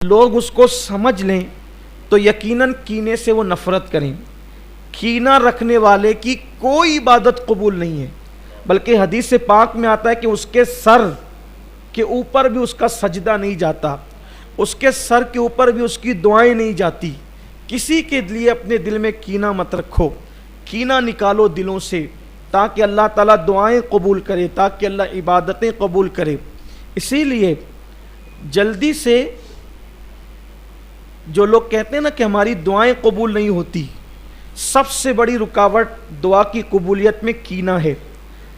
لوگ اس کو سمجھ لیں تو یقیناً کینے سے وہ نفرت کریں۔ کینہ رکھنے والے کی کوئی عبادت قبول نہیں ہے، بلکہ حدیث پاک میں آتا ہے کہ اس کے سر کے اوپر بھی اس کا سجدہ نہیں جاتا، اس کے سر کے اوپر بھی اس کی دعائیں نہیں جاتی۔ کسی کے لیے اپنے دل میں کینہ مت رکھو، کینہ نکالو دلوں سے تاکہ اللہ تعالیٰ دعائیں قبول کرے، تاکہ اللہ عبادتیں قبول کرے۔ اسی لیے جلدی سے جو لوگ کہتے ہیں نا کہ ہماری دعائیں قبول نہیں ہوتی، سب سے بڑی رکاوٹ دعا کی قبولیت میں کینہ ہے۔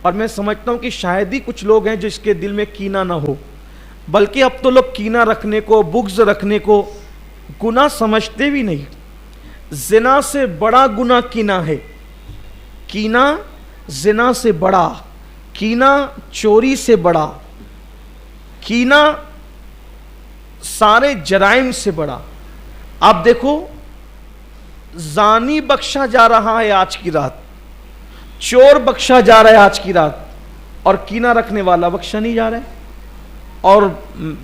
اور میں سمجھتا ہوں کہ شاید ہی کچھ لوگ ہیں جو اس کے دل میں کینہ نہ ہو، بلکہ اب تو لوگ کینہ رکھنے کو، بغض رکھنے کو گناہ سمجھتے بھی نہیں۔ زنا سے بڑا گناہ کینہ ہے، کینہ زنا سے بڑا، کینہ چوری سے بڑا، کینہ سارے جرائم سے بڑا۔ آپ دیکھو، زانی بخشا جا رہا ہے آج کی رات، چور بخشا جا رہا ہے آج کی رات، اور کینہ رکھنے والا بخشا نہیں جا رہا ہے۔ اور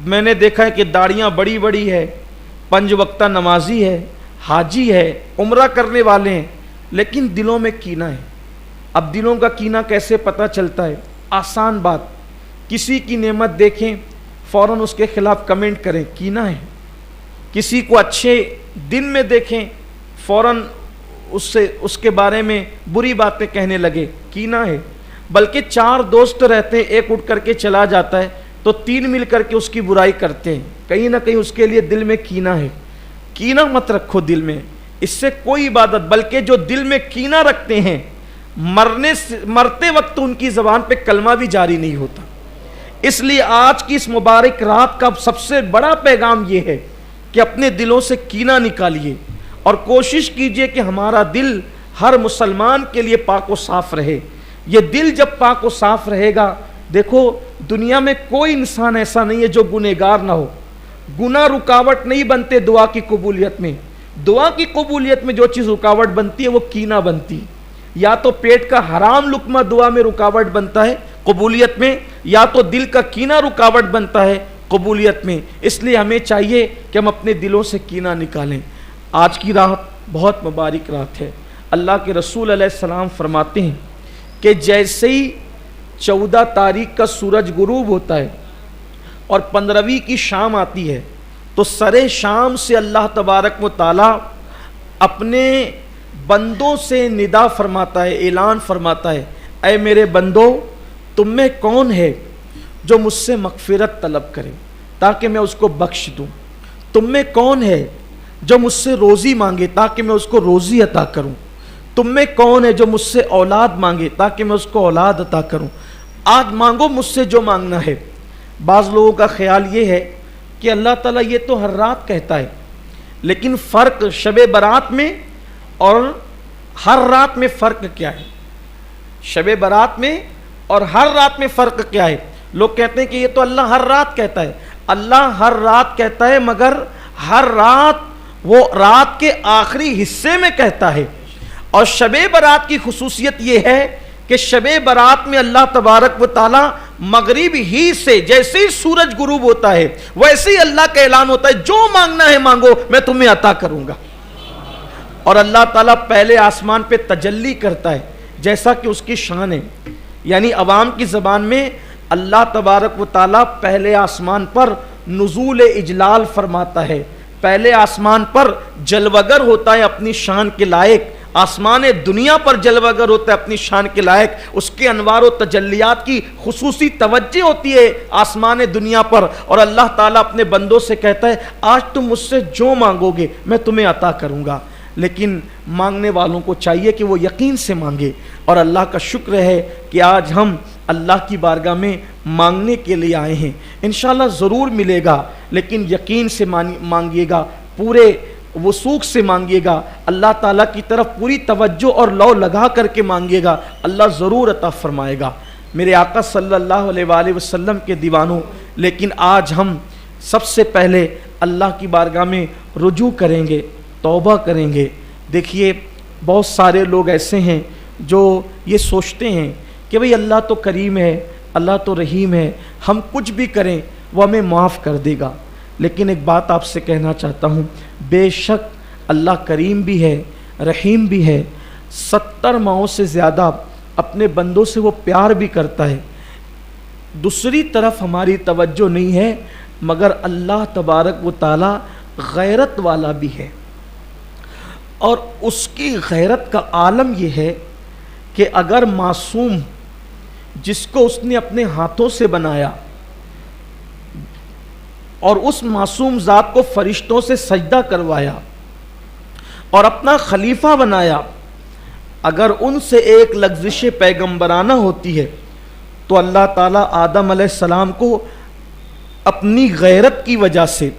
میں نے دیکھا ہے کہ داڑیاں بڑی بڑی ہے، 5 وقتہ نمازی ہے، حاجی ہے، عمرہ کرنے والے ہیں، لیکن دلوں میں کینہ ہے۔ اب دلوں کا کینہ کیسے پتہ چلتا ہے؟ آسان بات، کسی کی نعمت دیکھیں فوراً اس کے خلاف کمنٹ کریں، کینہ ہے۔ کسی کو اچھے دن میں دیکھیں فوراً اس کے بارے میں بری باتیں کہنے لگے، کینہ ہے۔ بلکہ 4 دوست رہتے ہیں، ایک اٹھ کر کے چلا جاتا ہے تو 3 مل کر کے اس کی برائی کرتے ہیں، کہیں نہ کہیں اس کے لیے دل میں کینہ ہے۔ کینہ مت رکھو دل میں، اس سے کوئی عبادت، بلکہ جو دل میں کینہ رکھتے ہیں مرتے وقت ان کی زبان پہ کلمہ بھی جاری نہیں ہوتا۔ اس لیے آج کی اس مبارک رات کا سب سے بڑا پیغام یہ ہے کہ اپنے دلوں سے کینہ نکالیے اور کوشش کیجئے کہ ہمارا دل ہر مسلمان کے لیے پاک و صاف رہے۔ یہ دل جب پاک و صاف رہے گا، دیکھو دنیا میں کوئی انسان ایسا نہیں ہے جو گنہگار نہ ہو۔ گناہ رکاوٹ نہیں بنتے دعا کی قبولیت میں۔ دعا کی قبولیت میں جو چیز رکاوٹ بنتی ہے وہ کینہ بنتی، یا تو پیٹ کا حرام لقمہ دعا میں رکاوٹ بنتا ہے قبولیت میں، یا تو دل کا کینہ رکاوٹ بنتا ہے قبولیت میں۔ اس لیے ہمیں چاہیے کہ ہم اپنے دلوں سے کینہ نکالیں۔ آج کی رات بہت مبارک رات ہے۔ اللہ کے رسول علیہ السلام فرماتے ہیں کہ جیسے ہی 14 تاریخ کا سورج غروب ہوتا ہے اور 15ویں کی شام آتی ہے تو سرے شام سے اللہ تبارک و تعالی اپنے بندوں سے ندا فرماتا ہے، اعلان فرماتا ہے، اے میرے بندو، تم میں کون ہے جو مجھ سے مغفرت طلب کرے تاکہ میں اس کو بخش دوں؟ تم میں کون ہے جو مجھ سے روزی مانگے تاکہ میں اس کو روزی عطا کروں؟ تم میں کون ہے جو مجھ سے اولاد مانگے تاکہ میں اس کو اولاد عطا کروں؟ آج مانگو مجھ سے جو مانگنا ہے۔ بعض لوگوں کا خیال یہ ہے کہ اللہ تعالیٰ یہ تو ہر رات کہتا ہے، لیکن فرق شب برات میں اور ہر رات میں فرق کیا ہے؟ شب برات میں اور ہر رات میں فرق کیا ہے؟ لوگ کہتے ہیں کہ یہ تو اللہ ہر رات کہتا ہے۔ اللہ ہر رات کہتا ہے، مگر ہر رات وہ رات کے آخری حصے میں کہتا ہے۔ اور شب برات کی خصوصیت یہ ہے کہ شب برات میں اللہ تبارک و تعالی مغرب ہی سے جیسے ہی سورج غروب ہوتا ہے ویسے ہی اللہ کا اعلان ہوتا ہے، جو مانگنا ہے مانگو، میں تمہیں عطا کروں گا۔ اور اللہ تعالیٰ پہلے آسمان پہ تجلی کرتا ہے جیسا کہ اس کی شان ہے، یعنی عوام کی زبان میں اللہ تبارک و تعالیٰ پہلے آسمان پر نزول اجلال فرماتا ہے، پہلے آسمان پر جلوگر ہوتا ہے اپنی شان کے لائق، آسمان دنیا پر جلوگر ہوتا ہے اپنی شان کے لائق، اس کے انوار و تجلیات کی خصوصی توجہ ہوتی ہے آسمان دنیا پر، اور اللہ تعالیٰ اپنے بندوں سے کہتا ہے آج تم مجھ سے جو مانگو گے میں تمہیں عطا کروں گا۔ لیکن مانگنے والوں کو چاہیے کہ وہ یقین سے مانگے، اور اللہ کا شکر ہے کہ آج ہم اللہ کی بارگاہ میں مانگنے کے لیے آئے ہیں۔ انشاءاللہ ضرور ملے گا، لیکن یقین سے مانگیے گا، پورے وثوق سے مانگیے گا، اللہ تعالیٰ کی طرف پوری توجہ اور لو لگا کر کے مانگیے گا، اللہ ضرور عطا فرمائے گا۔ میرے آقا صلی اللہ علیہ وآلہ وسلم کے دیوانوں، لیکن آج ہم سب سے پہلے اللہ کی بارگاہ میں رجوع کریں گے، توبہ کریں گے۔ دیکھیے بہت سارے لوگ ایسے ہیں جو یہ سوچتے ہیں کہ بھئی اللہ تو کریم ہے، اللہ تو رحیم ہے، ہم کچھ بھی کریں وہ ہمیں معاف کر دے گا۔ لیکن ایک بات آپ سے کہنا چاہتا ہوں، بے شک اللہ کریم بھی ہے، رحیم بھی ہے، 70 ماؤں سے زیادہ اپنے بندوں سے وہ پیار بھی کرتا ہے۔ دوسری طرف ہماری توجہ نہیں ہے، مگر اللہ تبارک و تعالی غیرت والا بھی ہے، اور اس کی غیرت کا عالم یہ ہے کہ اگر معصوم جس کو اس نے اپنے ہاتھوں سے بنایا اور اس معصوم ذات کو فرشتوں سے سجدہ کروایا اور اپنا خلیفہ بنایا، اگر ان سے ایک لغزش پیغمبرانہ ہوتی ہے تو اللہ تعالیٰ آدم علیہ السلام کو اپنی غیرت کی وجہ سے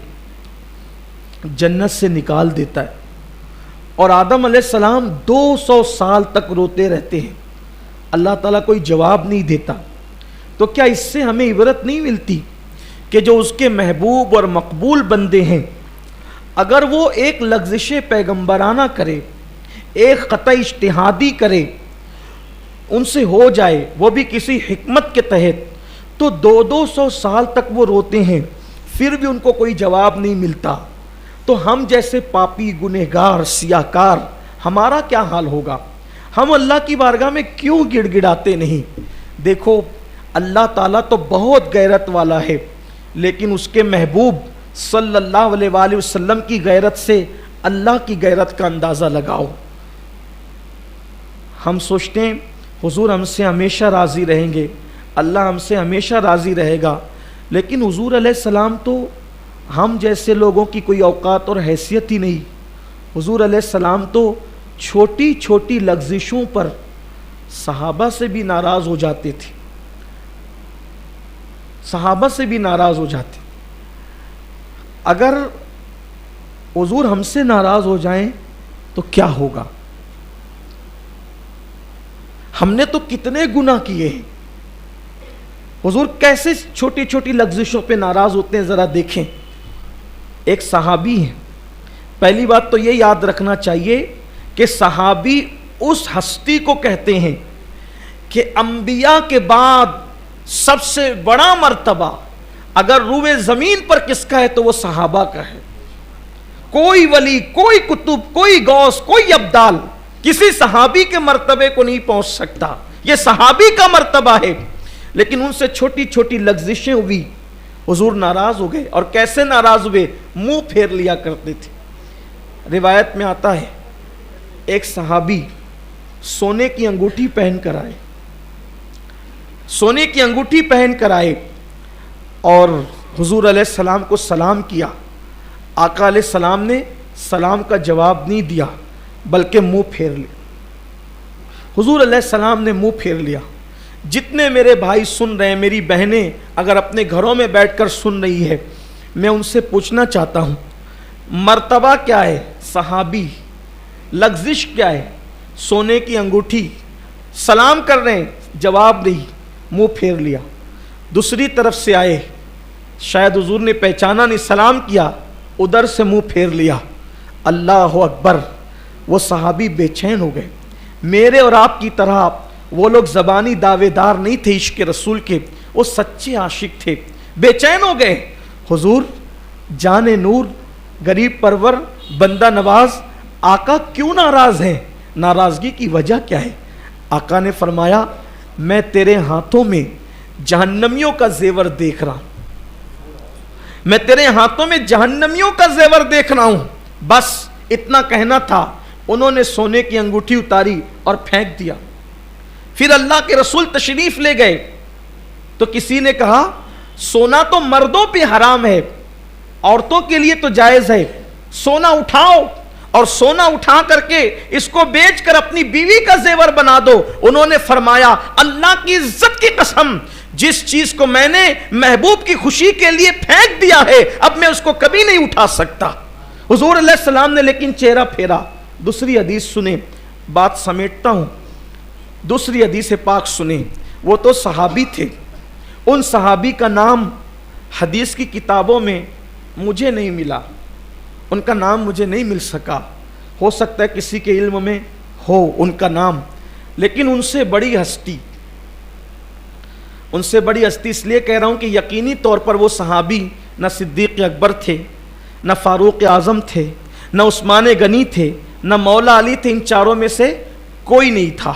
جنت سے نکال دیتا ہے، اور آدم علیہ السلام 200 سال تک روتے رہتے ہیں، اللہ تعالیٰ کوئی جواب نہیں دیتا۔ تو کیا اس سے ہمیں عبرت نہیں ملتی کہ جو اس کے محبوب اور مقبول بندے ہیں، اگر وہ ایک لغزش پیغمبرانہ کرے، ایک قطع اجتہادی کرے، ان سے ہو جائے، وہ بھی کسی حکمت کے تحت، تو 200 سال تک وہ روتے ہیں، پھر بھی ان کو کوئی جواب نہیں ملتا، تو ہم جیسے پاپی گنہگار سیاہکار ہمارا کیا حال ہوگا؟ ہم اللہ کی بارگاہ میں کیوں گڑ گڑاتے نہیں؟ دیکھو اللہ تعالیٰ تو بہت غیرت والا ہے، لیکن اس کے محبوب صلی اللہ علیہ وآلہ وسلم کی غیرت سے اللہ کی غیرت کا اندازہ لگاؤ۔ ہم سوچتے ہیں حضور ہم سے ہمیشہ راضی رہیں گے، اللہ ہم سے ہمیشہ راضی رہے گا، لیکن حضور علیہ السلام تو ہم جیسے لوگوں کی کوئی اوقات اور حیثیت ہی نہیں۔ حضور علیہ السلام تو چھوٹی چھوٹی لغزشوں پر صحابہ سے بھی ناراض ہو جاتے تھے، صحابہ سے بھی ناراض ہو جاتے۔ اگر حضور ہم سے ناراض ہو جائیں تو کیا ہوگا؟ ہم نے تو کتنے گناہ کیے ہیں، حضور کیسے چھوٹی چھوٹی لغزشوں پہ ناراض ہوتے ہیں، ذرا دیکھیں۔ ایک صحابی ہے، پہلی بات تو یہ یاد رکھنا چاہیے کہ صحابی اس ہستی کو کہتے ہیں کہ انبیاء کے بعد سب سے بڑا مرتبہ اگر روئے زمین پر کس کا ہے تو وہ صحابہ کا ہے۔ کوئی ولی، کوئی کتب، کوئی غوث، کوئی ابدال کسی صحابی کے مرتبے کو نہیں پہنچ سکتا، یہ صحابی کا مرتبہ ہے۔ لیکن ان سے چھوٹی چھوٹی لغزشیں ہوئی، حضور ناراض ہو گئے، اور کیسے ناراض ہوئے؟ منہ پھیر لیا کرتے تھے۔ روایت میں آتا ہے ایک صحابی سونے کی انگوٹھی پہن کر آئے، سونے کی انگوٹھی پہن کر آئے اور حضور علیہ السلام کو سلام کیا۔ آقا علیہ السلام نے سلام کا جواب نہیں دیا بلکہ منہ پھیر لیا۔ حضور علیہ السلام نے منہ پھیر لیا۔ جتنے میرے بھائی سن رہے ہیں، میری بہنیں اگر اپنے گھروں میں بیٹھ کر سن رہی ہے، میں ان سے پوچھنا چاہتا ہوں مرتبہ کیا ہے؟ صحابی۔ لغزش کیا ہے؟ سونے کی انگوٹھی۔ سلام کر رہے ہیں، جواب نہیں، منہ پھیر لیا۔ دوسری طرف سے آئے، شاید حضور نے پہچانا نہیں، سلام کیا، ادھر سے منہ پھیر لیا۔ اللہ اکبر! وہ صحابی بے چین ہو گئے۔ میرے اور آپ کی طرح وہ لوگ زبانی دعوے دار نہیں تھے عشق رسول کے، وہ سچے عاشق تھے، بے چین ہو گئے۔ حضور جان نور، غریب پرور، بندہ نواز، آقا کیوں ناراض ہیں؟ ناراضگی کی وجہ کیا ہے؟ آقا نے فرمایا میں تیرے ہاتھوں میں جہنمیوں کا زیور دیکھ رہا ہوں، میں تیرے ہاتھوں میں جہنمیوں کا زیور دیکھ رہا ہوں۔ بس اتنا کہنا تھا، انہوں نے سونے کی انگوٹھی اتاری اور پھینک دیا۔ پھر اللہ کے رسول تشریف لے گئے تو کسی نے کہا سونا تو مردوں پہ حرام ہے، عورتوں کے لیے تو جائز ہے، سونا اٹھاؤ اور سونا اٹھا کر کے اس کو بیچ کر اپنی بیوی کا زیور بنا دو۔ انہوں نے فرمایا اللہ کی عزت کی قسم، جس چیز کو میں نے محبوب کی خوشی کے لیے پھینک دیا ہے اب میں اس کو کبھی نہیں اٹھا سکتا۔ حضور علیہ السلام نے لیکن چہرہ پھیرا۔ دوسری حدیث سنیں، بات سمیٹتا ہوں، دوسری حدیث پاک سنیں۔ وہ تو صحابی تھے، ان صحابی کا نام حدیث کی کتابوں میں مجھے نہیں ملا، ان کا نام مجھے نہیں مل سکا، ہو سکتا ہے کسی کے علم میں ہو ان کا نام، لیکن ان سے بڑی ہستی، ان سے بڑی ہستی اس لیے کہہ رہا ہوں کہ یقینی طور پر وہ صحابی نہ صدیق اکبر تھے، نہ فاروق اعظم تھے، نہ عثمان غنی تھے، نہ مولا علی تھے، ان چاروں میں سے کوئی نہیں تھا۔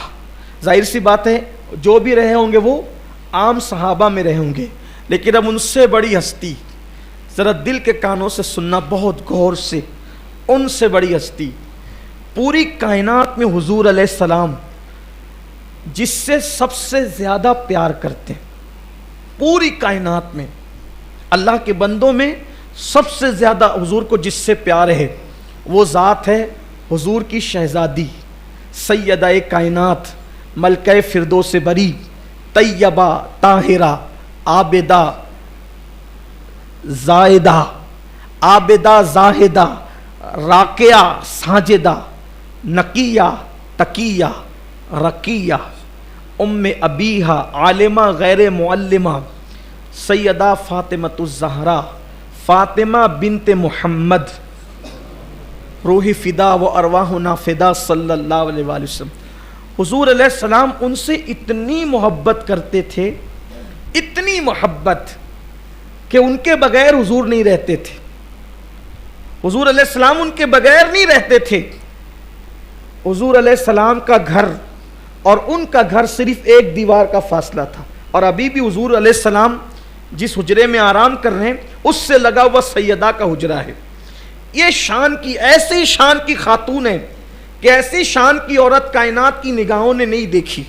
ظاہر سی بات ہے جو بھی رہے ہوں گے وہ عام صحابہ میں رہے ہوں گے، لیکن اب ان سے بڑی ہستی، ذرا دل کے کانوں سے سننا بہت غور سے، ان سے بڑی ہستی پوری کائنات میں حضور علیہ السلام جس سے سب سے زیادہ پیار کرتے ہیں، پوری کائنات میں اللہ کے بندوں میں سب سے زیادہ حضور کو جس سے پیار ہے وہ ذات ہے حضور کی شہزادی سیدہ کائنات ملکہ فردوس بری طیبہ طاہرہ عابدہ زاہدہ راکعہ ساجدہ نقیہ تقیہ رقیہ ام ابیہا عالمہ غیر معلمہ سیدہ فاطمۃ الزہرا فاطمہ بنت محمد روح فدا و ارواحنا فدا صلی اللہ علیہ وآلہ وسلم۔ حضور علیہ السلام ان سے اتنی محبت کرتے تھے، اتنی محبت کہ ان کے بغیر حضور نہیں رہتے تھے، حضور علیہ السلام ان کے بغیر نہیں رہتے تھے۔ حضور علیہ السلام کا گھر اور ان کا گھر صرف ایک دیوار کا فاصلہ تھا، اور ابھی بھی حضور علیہ السلام جس حجرے میں آرام کر رہے ہیں اس سے لگا ہوا سیدہ کا حجرہ ہے۔ یہ شان کی، ایسی شان کی خاتون ہے کہ ایسی شان کی عورت کائنات کی نگاہوں نے نہیں دیکھی،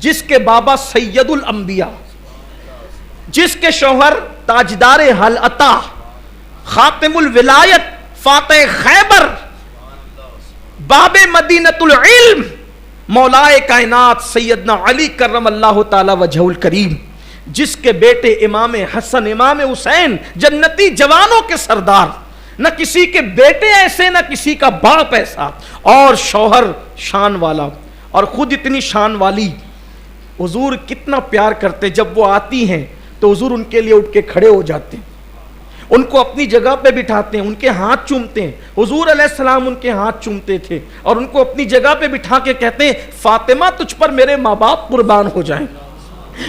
جس کے بابا سید الانبیاء، جس کے شوہر تاجدار حل عطا خاتم الولایت فاتح خیبر باب مدینۃ العلم مولائے کائنات سیدنا علی کرم اللہ تعالی وجہ الکریم، جس کے بیٹے امام حسن امام حسین جنتی جوانوں کے سردار، نہ کسی کے بیٹے ایسے نہ کسی کا باپ ایسا، اور شوہر شان والا اور خود اتنی شان والی۔ حضور کتنا پیار کرتے، جب وہ آتی ہیں تو حضور ان کے لیے اٹھ کے کھڑے ہو جاتے ہیں، ان کو اپنی جگہ پہ بٹھاتے ہیں، ان کے ہاتھ چومتے ہیں۔ حضور علیہ السلام ان کے ہاتھ چومتے تھے اور ان کو اپنی جگہ پہ بٹھا کے کہتے ہیں فاطمہ تجھ پر میرے ماں باپ قربان ہو جائیں۔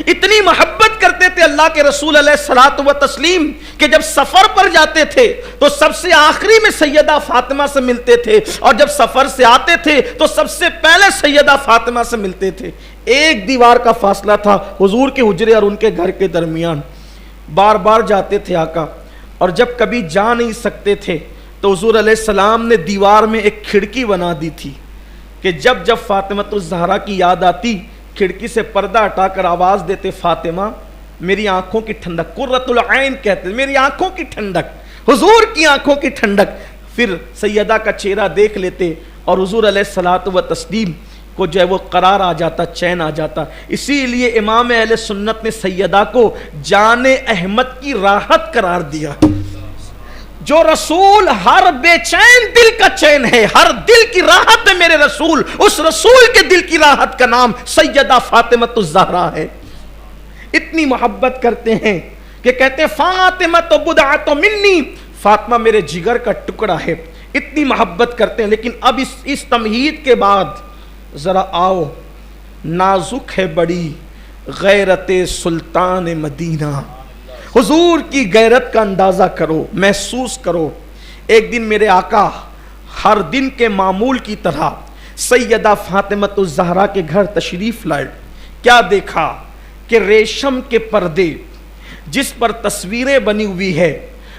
اتنی محبت کرتے تھے اللہ کے رسول علیہ الصلوۃ والتسلیم کہ جب سفر پر جاتے تھے تو سب سے آخری میں سیدہ فاطمہ سے ملتے تھے، اور جب سفر سے آتے تھے تو سب سے پہلے سیدہ فاطمہ سے ملتے تھے۔ ایک دیوار کا فاصلہ تھا حضور کے حجرے اور ان کے گھر کے درمیان۔ بار بار جاتے تھے آقا، اور جب کبھی جا نہیں سکتے تھے تو حضور علیہ السلام نے دیوار میں ایک کھڑکی بنا دی تھی کہ جب جب فاطمۃ الزہرا کی یاد آتی کھڑکی سے پردہ ہٹا کر آواز دیتے فاطمہ میری آنکھوں کی ٹھنڈک، قرۃ العین کہتے میری آنکھوں کی ٹھنڈک، حضور کی آنکھوں کی ٹھنڈک۔ پھر سیدہ کا چہرہ دیکھ لیتے اور حضور علیہ الصلوۃ والتسلیم کو جو ہے وہ قرار آ جاتا، چین آ جاتا۔ اسی لیے امام اہل سنت نے سیدہ کو جان احمد کی راحت قرار دیا۔ جو رسول ہر بے چین دل کا چین ہے، ہر دل کی راحت ہے میرے رسول، اس رسول کے دل کی راحت کا نام سیدہ فاطمۃ الزہرا ہے۔ اتنی محبت کرتے ہیں کہ کہتے ہیں فاطمہ تو بضعۃ منی، فاطمہ میرے جگر کا ٹکڑا ہے۔ اتنی محبت کرتے ہیں، لیکن اب اس تمہید کے بعد ذرا آؤ، نازک ہے بڑی غیرت سلطان مدینہ۔ حضور کی غیرت کا اندازہ کرو، محسوس کرو۔ ایک دن میرے آقا ہر دن کے معمول کی طرح سیدہ فاطمۃ الزہرا کے گھر تشریف لائے۔ کیا دیکھا کہ ریشم کے پردے جس پر تصویریں بنی ہوئی ہے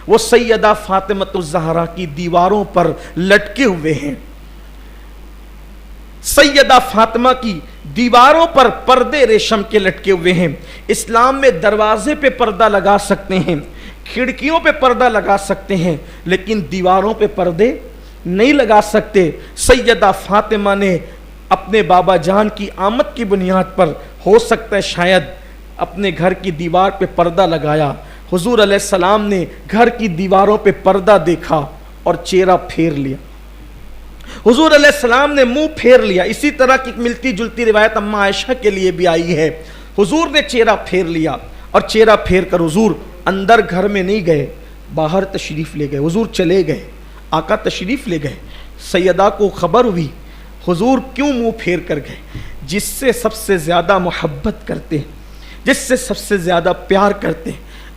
وہ سیدہ فاطمۃ الزہرا کی دیواروں پر لٹکے ہوئے ہیں۔ سیدہ فاطمہ کی دیواروں پر پردے ریشم کے لٹکے ہوئے ہیں۔ اسلام میں دروازے پہ پردہ لگا سکتے ہیں، کھڑکیوں پہ پردہ لگا سکتے ہیں، لیکن دیواروں پہ پردے نہیں لگا سکتے۔ سیدہ فاطمہ نے اپنے بابا جان کی آمد کی بنیاد پر ہو سکتا ہے شاید اپنے گھر کی دیوار پہ پردہ لگایا۔ حضور علیہ السلام نے گھر کی دیواروں پہ پردہ دیکھا اور چہرہ پھیر لیا۔ حضور علیہ السلام نے منہ پھیر لیا۔ اسی طرح کی ملتی جلتی روایت اماں عائشہ کے لیے بھی آئی ہے۔ حضور نے چہرہ پھیر لیا اور چہرہ پھیر کر حضور اندر گھر میں نہیں گئے، باہر تشریف لے گئے۔ حضور چلے گئے، آقا تشریف لے گئے۔ سیدہ کو خبر ہوئی، حضور کیوں منہ پھیر کر گئے؟ جس سے سب سے زیادہ محبت کرتے ہیں، جس سے سب سے زیادہ پیار کرتے ہیں،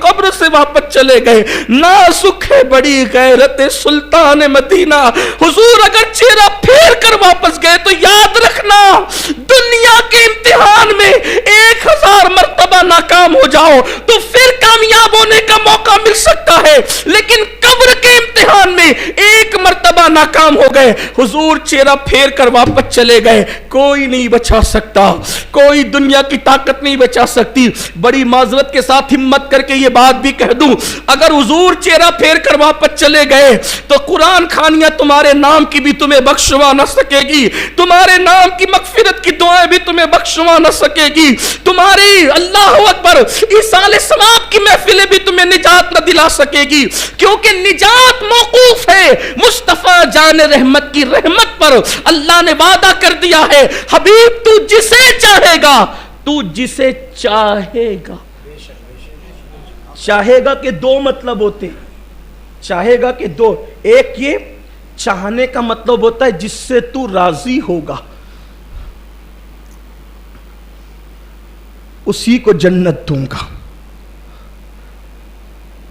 قبر سے واپس چلے گئے. نازک ہے بڑی غیرت سلطان مدینہ. حضور اگر چہرہ پھیر کر واپس گئے تو یاد رکھنا, دنیا کے امتحان میں 1000 مرتبہ ناکام ہو جاؤ تو پھر کامیاب ہونے کا موقع مل سکتا ہے, لیکن قبر کے امتحان میں 1 مرتبہ ناکام ہو گئے, حضور چہرہ پھیر کر واپس چلے گئے, کوئی نہیں بچا سکتا, کوئی دنیا کی طاقت نہیں بچا سکتی. بڑی معذرت کے ساتھ ہمت کر کے یہ بات بھی کہہ دوں, اگر حضور چہرہ پھیر کر واپس چلے گئے تو قرآن خوانیاں تمہارے نام کی بھی تمہیں بخشوا نہ سکے گی, تمہارے نام کی مغفرت کی دعائیں بھی تمہیں بخشوا نہ سکے گی, تمہاری اللہ اکبر ایصال ثواب کی محفلیں بھی تمہیں نجات نہ دلا سکے گی, کیونکہ نجات موقوف ہے مصطفیٰ جان رحمت کی رحمت پر. اللہ نے وعدہ کر دیا ہے, حبیب تو جسے چاہے گا, تو جسے چاہے گا. چاہے گا کے 2 مطلب ہوتے, چاہے گا کہ 2, ایک یہ چاہنے کا مطلب ہوتا ہے جس سے تو راضی ہوگا, اسی کو جنت دوں گا.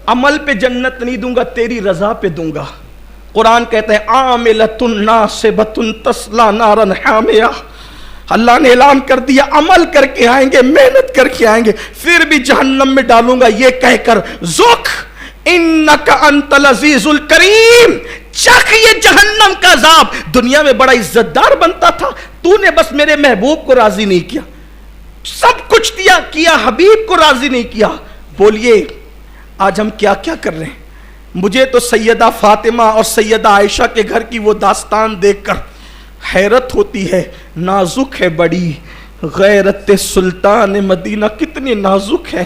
عمل پہ جنت نہیں دوں گا, تیری رضا پہ دوں گا. قرآن کہتا ہے عاملۃ ناصبۃ تصلی نارا حامیہ. اللہ نے اعلان کر دیا عمل کر کے آئیں گے, محنت کر کے آئیں گے, پھر بھی جہنم میں ڈالوں گا, یہ کہہ کر ذوق انک انت العزیز الکریم, چکھ یہ جہنم کا عذاب. دنیا میں بڑا عزت دار بنتا تھا, تو نے بس میرے محبوب کو راضی نہیں کیا, سب کچھ دیا کیا, حبیب کو راضی نہیں کیا. بولیے آج ہم کیا کیا کر رہے ہیں. مجھے تو سیدہ فاطمہ اور سیدہ عائشہ کے گھر کی وہ داستان دیکھ کر حیرت ہوتی ہے. نازک ہے بڑی غیرت سلطان مدینہ, کتنی نازک ہے.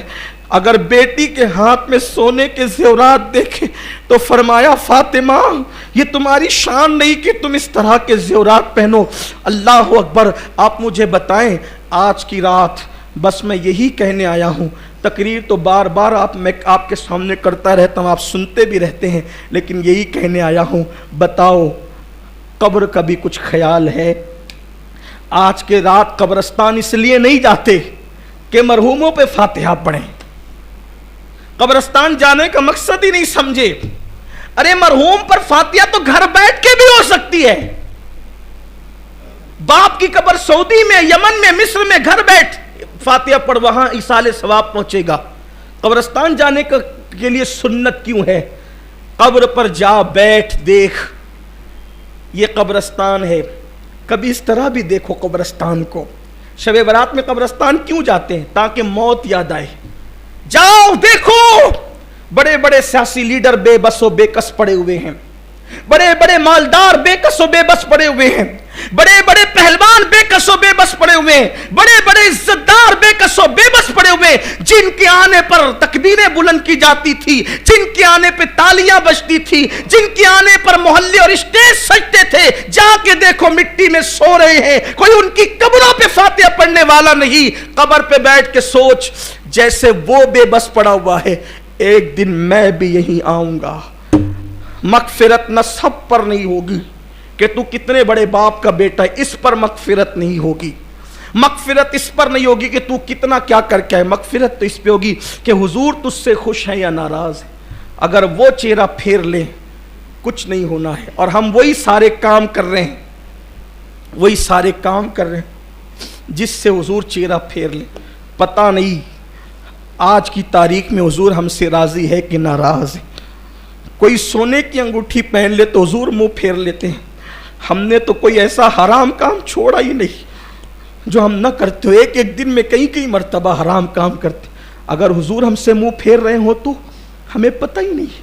اگر بیٹی کے ہاتھ میں سونے کے زیورات دیکھیں تو فرمایا فاطمہ یہ تمہاری شان نہیں کہ تم اس طرح کے زیورات پہنو. اللہ اکبر. آپ مجھے بتائیں آج کی رات بس میں یہی کہنے آیا ہوں, تقریر تو بار بار میں آپ کے سامنے کرتا رہتا ہوں, آپ سنتے بھی رہتے ہیں, لیکن یہی کہنے آیا ہوں, بتاؤ قبر کا بھی کچھ خیال ہے؟ آج کے رات قبرستان اس لیے نہیں جاتے کہ مرحوموں پہ فاتحہ پڑھیں, قبرستان جانے کا مقصد ہی نہیں سمجھے. ارے مرحوم پر فاتحہ تو گھر بیٹھ کے بھی ہو سکتی ہے. باپ کی قبر سعودی میں, یمن میں, مصر میں, گھر بیٹھ فاتحہ پڑھ, وہاں ایصال ثواب پہنچے گا. قبرستان جانے کے لیے سنت کیوں ہے؟ قبر پر جا بیٹھ دیکھ, یہ قبرستان ہے. کبھی اس طرح بھی دیکھو قبرستان کو. شب برات میں قبرستان کیوں جاتے ہیں؟ تاکہ موت یاد آئے. جاؤ دیکھو, بڑے بڑے سیاسی لیڈر بے بس و بے کس پڑے ہوئے ہیں, بڑے بڑے مالدار بے کس و بے بس پڑے ہوئے ہیں, بڑے بڑے پہلوان بے کس و بے بس پڑے ہوئے ہیں, بڑے بڑے عزت دار بے کس و بے بس پڑے ہوئے, جن کے آنے پر تکبیریں بلند کی جاتی تھی, جن کے آنے پہ تالیاں بجتی تھی, جن کے آنے پر محلے اور اسٹیج سجتے تھے. جا کے دیکھو مٹی میں سو رہے ہیں, کوئی ان کی قبروں پہ فاتحہ پڑھنے والا نہیں. قبر پہ بیٹھ کے سوچ, جیسے وہ بے بس پڑا ہوا ہے, ایک دن میں بھی یہیں آؤں گا. مغفرت نہ سب پر نہیں ہوگی کہ تو کتنے بڑے باپ کا بیٹا ہے, اس پر مغفرت نہیں ہوگی. مغفرت اس پر نہیں ہوگی کہ تو کتنا کیا کر کے ہے. مغفرت تو اس پہ ہوگی کہ حضور تجھ سے خوش ہیں یا ناراض ہیں. اگر وہ چہرہ پھیر لیں کچھ نہیں ہونا ہے. اور ہم وہی سارے کام کر رہے ہیں, وہی سارے کام کر رہے ہیں جس سے حضور چہرہ پھیر لیں. پتہ نہیں آج کی تاریخ میں حضور ہم سے راضی ہے کہ ناراض ہے. کوئی سونے کی انگوٹھی پہن لے تو حضور منہ پھیر لیتے ہیں. ہم نے تو کوئی ایسا حرام کام چھوڑا ہی نہیں جو ہم نہ کرتے ہو. ایک ایک دن میں کئی مرتبہ حرام کام کرتے. اگر حضور ہم سے منہ پھیر رہے ہو تو ہمیں پتہ ہی نہیں,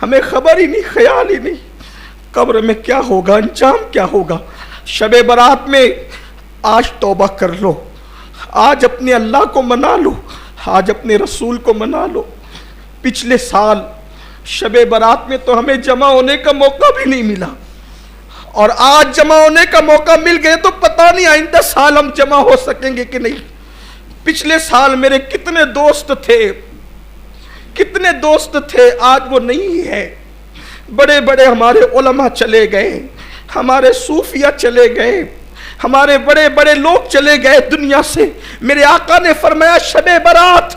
ہمیں خبر ہی نہیں, خیال ہی نہیں. قبر میں کیا ہوگا, انجام کیا ہوگا. شب برات میں آج توبہ کر لو, آج اپنے اللہ کو منا لو, آج اپنے رسول کو منا لو. پچھلے سال شب برات میں تو ہمیں جمع ہونے کا موقع بھی نہیں ملا, اور آج جمع ہونے کا موقع مل گئے تو پتہ نہیں آئندہ سال ہم جمع ہو سکیں گے کہ نہیں. پچھلے سال میرے کتنے دوست تھے, آج وہ نہیں ہے. بڑے بڑے ہمارے علماء چلے گئے, ہمارے صوفیہ چلے گئے, ہمارے بڑے بڑے لوگ چلے گئے دنیا سے. میرے آقا نے فرمایا شب برات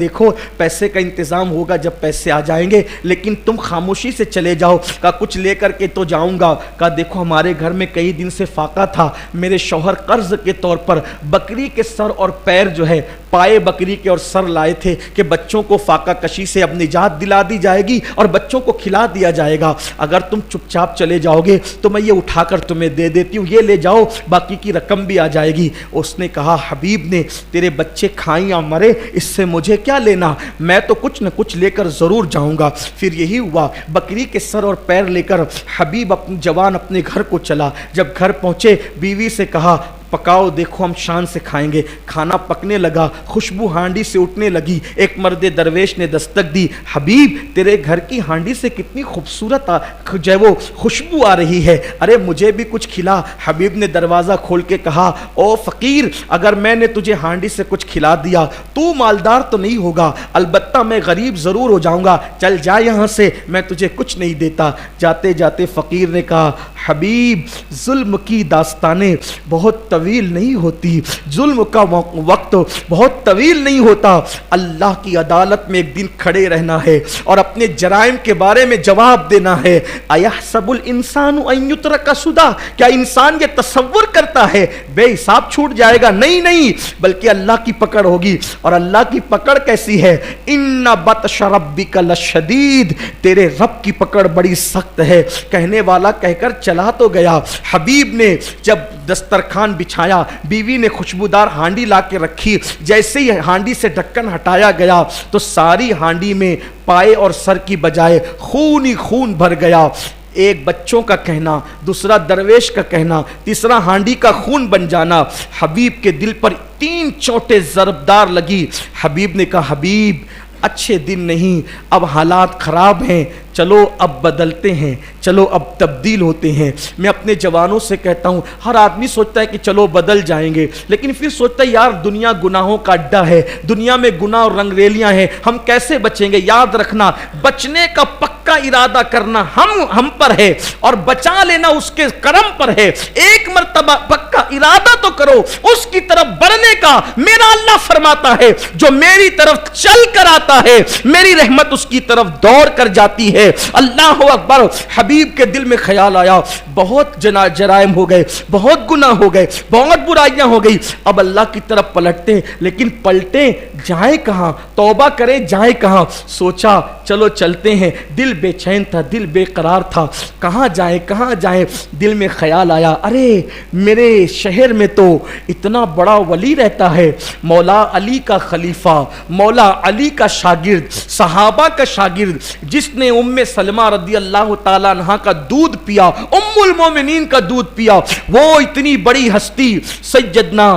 دیکھو پیسے کا انتظام ہوگا جب پیسے آ جائیں گے، لیکن تم خاموشی سے چلے جاؤ۔ کہا کچھ لے کر کے تو جاؤں گا۔ کہا دیکھو ہمارے گھر میں کئی دن سے فاقہ تھا، میرے شوہر قرض کے طور پر بکری کے سر اور پیر جو ہے، پائے بکری کے اور سر لائے تھے کہ بچوں کو فاقہ کشی سے اب نجات دلا دی جائے گی اور بچوں کو کھلا دیا جائے گا، اگر تم چپ چاپ چلے جاؤ گے تو میں یہ اٹھا کر تمہیں دے دیتی ہوں، یہ لے جاؤ، باقی کی رقم بھی آ جائے گی۔ اس نے کہا حبیب نے تیرے بچے کھائیں یا مرے اس سے مجھے کیا لینا، میں تو کچھ نہ کچھ لے کر ضرور جاؤں گا۔ پھر یہی ہوا، بکری کے سر اور پیر لے کر حبیب اپنی جوان اپنے گھر کو چلا۔ جب گھر پہنچے بیوی سے کہا پکاؤ، دیکھو ہم شان سے کھائیں گے۔ کھانا پکنے لگا، خوشبو ہانڈی سے اٹھنے لگی۔ ایک مرد درویش نے دستک دی، حبیب تیرے گھر کی ہانڈی سے کتنی خوبصورت جو ہے وہ خوشبو آ رہی ہے، ارے مجھے بھی کچھ کھلا۔ حبیب نے دروازہ کھول کے کہا او فقیر، اگر میں نے تجھے ہانڈی سے کچھ کھلا دیا تو مالدار تو نہیں ہوگا، البتہ میں غریب ضرور ہو جاؤں گا، چل جا یہاں سے، میں تجھے کچھ نہیں دیتا۔ جاتے جاتے فقیر نے کہا حبیب ظلم کی داستانیں بہت طویل نہیں ہوتی، ظلم کا وقت بہت طویل نہیں ہوتا، اللہ کی عدالت میں ایک دن کھڑے رہنا ہے اور اپنے جرائم کے بارے میں جواب دینا ہے۔ ایحسب الانسان ان یترک سدی، کیا انسان یہ تصور کرتا ہے بے حساب چھوٹ جائے گا؟ نہیں نہیں، بلکہ اللہ کی پکڑ ہوگی، اور اللہ کی پکڑ کیسی ہے؟ ان بطش ربک لشدید، تیرے رب کی پکڑ بڑی سخت ہے۔ کہنے والا کہہ کر چلا تو گیا۔ حبیب نے جب دسترخوان بچھایا، بیوی نے خوشبودار ہانڈی لا کے رکھی، جیسے ہی ہانڈی سے ڈھکن ہٹایا گیا تو ساری ہانڈی میں پائے اور سر کی بجائے خون ہی خون بھر گیا۔ ایک بچوں کا کہنا، دوسرا درویش کا کہنا، تیسرا ہانڈی کا خون بن جانا۔ حبیب کے دل پر 3 چوٹیں ضربدار لگی۔ حبیب نے کہا حبیب اچھے دن نہیں، اب حالات خراب ہیں، چلو اب بدلتے ہیں، چلو اب تبدیل ہوتے ہیں۔ میں اپنے جوانوں سے کہتا ہوں، ہر آدمی سوچتا ہے کہ چلو بدل جائیں گے، لیکن پھر سوچتا ہے یار دنیا گناہوں کا اڈا ہے، دنیا میں گناہ اور رنگریلیاں ہیں، ہم کیسے بچیں گے؟ یاد رکھنا بچنے کا پکا ارادہ کرنا ہم پر ہے اور بچا لینا اس کے کرم پر ہے۔ ایک مرتبہ پکا ارادہ تو کرو اس کی طرف بڑھنے کا۔ میرا اللہ فرماتا ہے جو میری طرف چل کر آتا ہے میری رحمت اس کی طرف دوڑ کر جاتی ہے۔ اللہ اکبر۔ حبیب کے دل میں خیال آیا بہت جرائم ہو گئے، بہت گناہ ہو گئے، بہت برائیاں ہو گئی، اب اللہ کی طرف پلٹتے، لیکن پلٹیں جائیں کہاں، توبہ کریں جائیں کہاں؟ سوچا چلو چلتے ہیں۔ دل بے چین تھا، دل بے قرار تھا، کہاں جائیں کہاں جائیں؟ دل میں خیال آیا ارے میرے شہر میں تو اتنا بڑا ولی رہتا ہے، مولا علی کا خلیفہ، مولا علی کا شاگرد، صحابہ کا شاگرد، جس نے ام سلمہ رضی اللہ تعالیٰ عنہ کا دودھ پیا، ام المومنین کا دودھ پیا، وہ اتنی بڑی ہستی سیدنا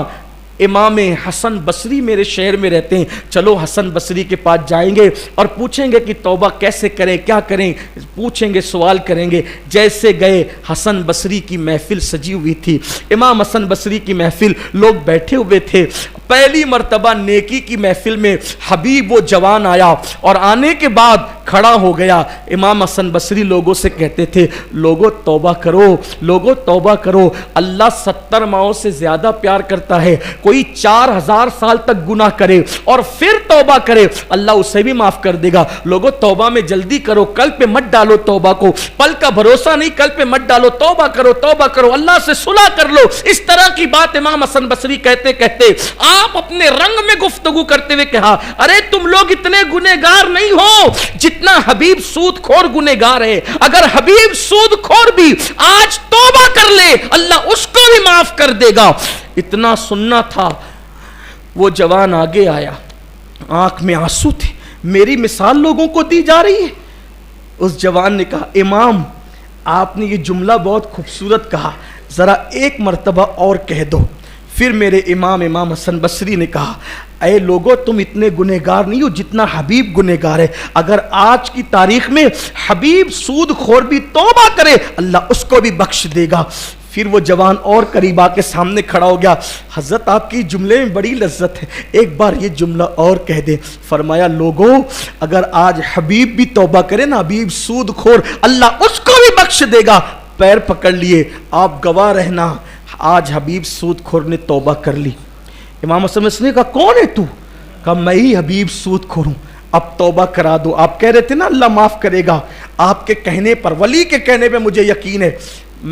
امام حسن بصری میرے شہر میں رہتے ہیں، چلو حسن بصری کے پاس جائیں گے اور پوچھیں گے کہ توبہ کیسے کریں، کیا کریں، پوچھیں گے، سوال کریں گے۔ جیسے گئے، حسن بصری کی محفل سجی ہوئی تھی، امام حسن بصری کی محفل، لوگ بیٹھے ہوئے تھے۔ پہلی مرتبہ نیکی کی محفل میں حبیب وہ جوان آیا اور آنے کے بعد کھڑا ہو گیا۔ امام حسن بصری لوگوں سے کہتے تھے لوگوں توبہ کرو، لوگوں توبہ کرو، اللہ 70 ماہوں سے زیادہ پیار کرتا ہے، کوئی 4000 سال تک گناہ کرے اور پھر توبہ کرے اللہ اسے بھی معاف کر دے گا، لوگوں توبہ میں جلدی کرو، کل پہ مت ڈالو توبہ کو، پل کا بھروسہ نہیں، کل پہ مت ڈالو، توبہ کرو، توبہ کرو، اللہ سے صلح کر لو۔ اس طرح کی بات امام حسن بصری کہتے کہتے آپ اپنے رنگ میں گفتگو کرتے ہوئے کہا ارے تم لوگ اتنے گنہگار نہیں ہو جتنا حبیب سود خور گنہگار ہے، اگر حبیب سود خور بھی آج توبہ کر لے اللہ اس کو بھی معاف کر دے گا۔ اتنا سننا تھا، وہ جوان آگے آیا، آنکھ میں آنسو تھے، میری مثال لوگوں کو دی جا رہی ہے۔ اس جوان نے کہا امام آپ نے یہ جملہ بہت خوبصورت کہا، ذرا ایک مرتبہ اور کہہ دو۔ پھر میرے امام حسن بصری نے کہا اے لوگو تم اتنے گنہگار نہیں ہو جتنا حبیب گنہگار ہے، اگر آج کی تاریخ میں حبیب سود خور بھی توبہ کرے اللہ اس کو بھی بخش دے گا۔ پھر وہ جوان اور قریب آ کے سامنے کھڑا ہو گیا، حضرت آپ کی جملے میں بڑی لذت ہے، ایک بار یہ جملہ اور کہہ دیں۔ فرمایا لوگو اگر آج حبیب بھی توبہ کرے نا، حبیب سود خور اللہ اس کو بھی بخش دے گا۔ پیر پکڑ لیے، آپ گواہ رہنا آج حبیب سود خور نے توبہ کر لی۔ امام حسن نے کہا کون ہے تو؟ کہا میں ہی حبیب سود کھور ہوں، اب توبہ کرا دو. آپ کہہ رہے تھے نا اللہ معاف کرے گا، آپ کے کہنے پر، ولی کے کہنے پہ مجھے یقین ہے،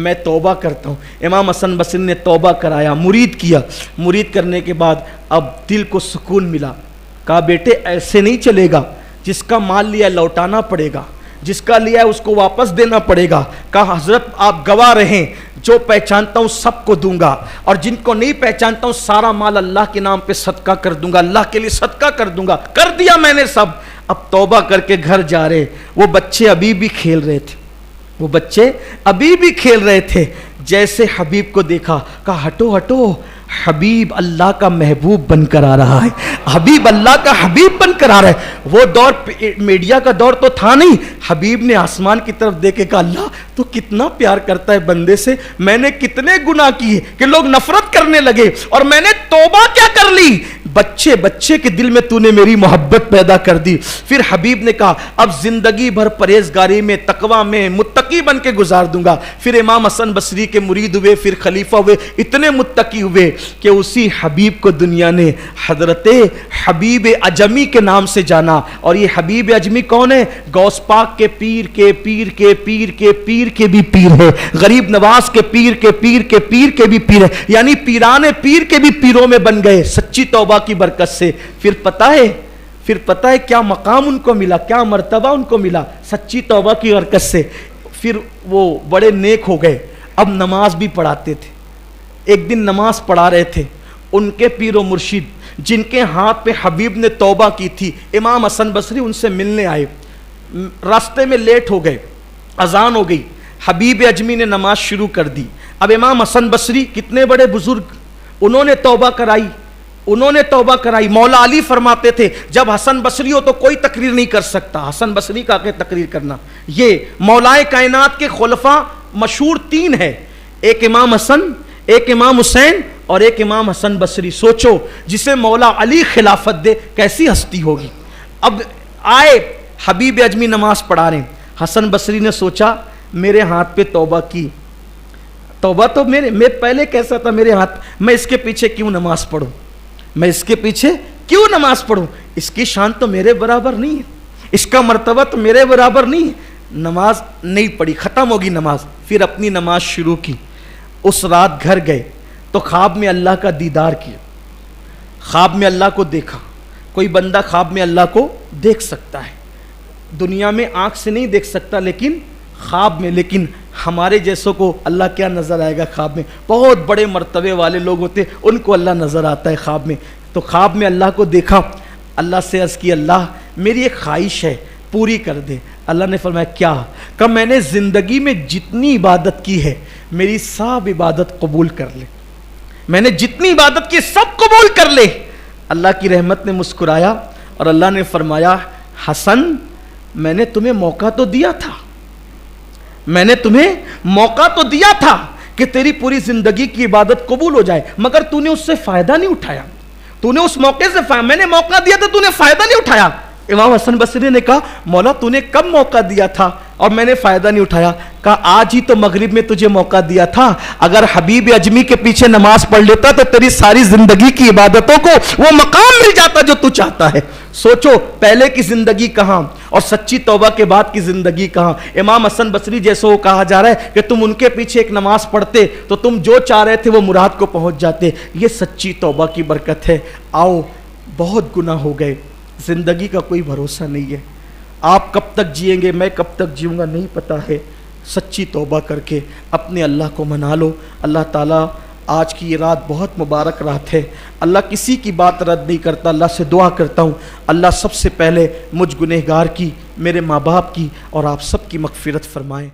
میں توبہ کرتا ہوں. امام حسن بصری نے توبہ کرایا، مرید کیا. مرید کرنے کے بعد اب دل کو سکون ملا. کہا بیٹے ایسے نہیں چلے گا، جس کا مال لیا لوٹانا پڑے گا، جس کا لیا ہے اس کو واپس دینا پڑے گا. کہا حضرت آپ گواہ رہیں، جو پہچانتا ہوں سب کو دوں گا، اور جن کو نہیں پہچانتا ہوں سارا مال اللہ کے نام پہ صدقہ کر دوں گا، اللہ کے لیے صدقہ کر دوں گا. کر دیا میں نے سب. اب توبہ کر کے گھر جا رہے. وہ بچے ابھی بھی کھیل رہے تھے، وہ بچے ابھی بھی کھیل رہے تھے. جیسے حبیب کو دیکھا کہا ہٹو ہٹو، حبیب اللہ کا محبوب بن کر آ رہا ہے، حبیب اللہ کا حبیب بن کر آ رہا ہے. وہ دور میڈیا کا دور تو تھا نہیں. حبیب نے آسمان کی طرف دیکھے، کہا اللہ تو کتنا پیار کرتا ہے بندے سے، میں نے کتنے گناہ کیے کہ لوگ نفرت کرنے لگے اور میں نے توبہ کیا کر لی. بچے بچے کے دل میں تو نے میری محبت پیدا کر دی. پھر حبیب نے کہا اب زندگی بھر پرہیزگاری میں، تقوی میں متقی بن کے گزار دوں گا. پھر امام حسن بصری کے مرید ہوئے، پھر خلیفہ ہوئے، اتنے متقی ہوئے کہ اسی حبیب کو دنیا نے حضرت حبیب اجمی کے نام سے جانا. اور یہ حبیب اجمی کون ہے؟ غوث پاک کے پیر کے پیر کے پیر کے پیر کے بھی پیر ہے، غریب نواز کے پیر کے پیر کے پیر کے بھی پیر ہے، یعنی پیران پیر کے بھی پیروں میں بن گئے سچی توبہ کی برکت سے. پھر پتہ ہے کیا مقام ان کو ملا، کیا مرتبہ ان کو ملا سچی توبہ کی برکت سے. پھر وہ بڑے نیک ہو گئے، اب نماز بھی پڑھاتے تھے. ایک دن نماز پڑھا رہے تھے، ان کے پیر و مرشد جن کے ہاتھ پہ حبیب نے توبہ کی تھی، امام حسن بصری ان سے ملنے آئے. راستے میں لیٹ ہو گئے، اذان ہو گئی. حبیب اجمی نے نماز شروع کر دی. اب امام حسن بصری کتنے بڑے بزرگ، انہوں نے توبہ کرائی. مولا علی فرماتے تھے جب حسن بصری ہو تو کوئی تقریر نہیں کر سکتا. حسن بصری کا کہ تقریر کرنا. یہ مولائے کائنات کے خلفاء مشہور 3 ہے، ایک امام حسن، ایک امام حسین اور ایک امام حسن بصری. سوچو جسے مولا علی خلافت دے کیسی ہستی ہوگی. اب آئے حبیب اجمی نماز پڑھا رہے ہیں. حسن بصری نے سوچا میرے ہاتھ پہ توبہ کی، توبہ تو میں پہلے کیسا تھا میرے ہاتھ، میں اس کے پیچھے کیوں نماز پڑھوں، میں اس کے پیچھے کیوں نماز پڑھوں، اس کی شان تو میرے برابر نہیں ہے، اس کا مرتبہ تو میرے برابر نہیں ہے. نماز نہیں پڑھی، ختم ہوگی نماز. پھر اپنی نماز شروع کی. اس رات گھر گئے تو خواب میں اللہ کا دیدار کیا، خواب میں اللہ کو دیکھا. کوئی بندہ خواب میں اللہ کو دیکھ سکتا ہے، دنیا میں آنکھ سے نہیں دیکھ سکتا لیکن خواب میں. لیکن ہمارے جیسوں کو اللہ کیا نظر آئے گا خواب میں؟ بہت بڑے مرتبے والے لوگ ہوتے ان کو اللہ نظر آتا ہے خواب میں. تو خواب میں اللہ کو دیکھا، اللہ سے عرض کی اللہ میری ایک خواہش ہے پوری کر دے. اللہ نے فرمایا کیا؟ کہ میں نے زندگی میں جتنی عبادت کی ہے میری سب عبادت قبول کر لے، میں نے جتنی عبادت کی سب قبول کر لے. اللہ کی رحمت نے مسکرایا اور اللہ نے فرمایا حسن میں نے تمہیں موقع تو دیا تھا، میں نے تمہیں موقع تو دیا تھا کہ تیری پوری زندگی کی عبادت قبول ہو جائے، مگر تو نے اس سے فائدہ نہیں اٹھایا، تو نے اس موقع سے میں نے موقع دیا تھا تو نے فائدہ نہیں اٹھایا. امام حسن بصری نے کہا مولا تو نے کب موقع دیا تھا اور میں نے فائدہ نہیں اٹھایا؟ کہا آج ہی تو مغرب میں تجھے موقع دیا تھا، اگر حبیب اجمی کے پیچھے نماز پڑھ لیتا تو تیری ساری زندگی کی عبادتوں کو وہ مقام مل جاتا جو تو چاہتا ہے. سوچو پہلے کی زندگی کہاں اور سچی توبہ کے بعد کی زندگی کہاں. امام حسن بصری جیسے وہ کہا جا رہا ہے کہ تم ان کے پیچھے ایک نماز پڑھتے تو تم جو چاہ رہے تھے وہ مراد کو پہنچ جاتے. یہ سچی توبہ کی برکت ہے. آؤ بہت گناہ ہو گئے، زندگی کا کوئی بھروسہ نہیں ہے، آپ کب تک جئیں گے، میں کب تک جیوں گا نہیں پتا ہے. سچی توبہ کر کے اپنے اللہ کو منا لو. اللہ تعالیٰ آج کی یہ رات بہت مبارک رات ہے. اللہ کسی کی بات رد نہیں کرتا. اللہ سے دعا کرتا ہوں اللہ سب سے پہلے مجھ گنہگار کی، میرے ماں باپ کی اور آپ سب کی مغفرت فرمائیں.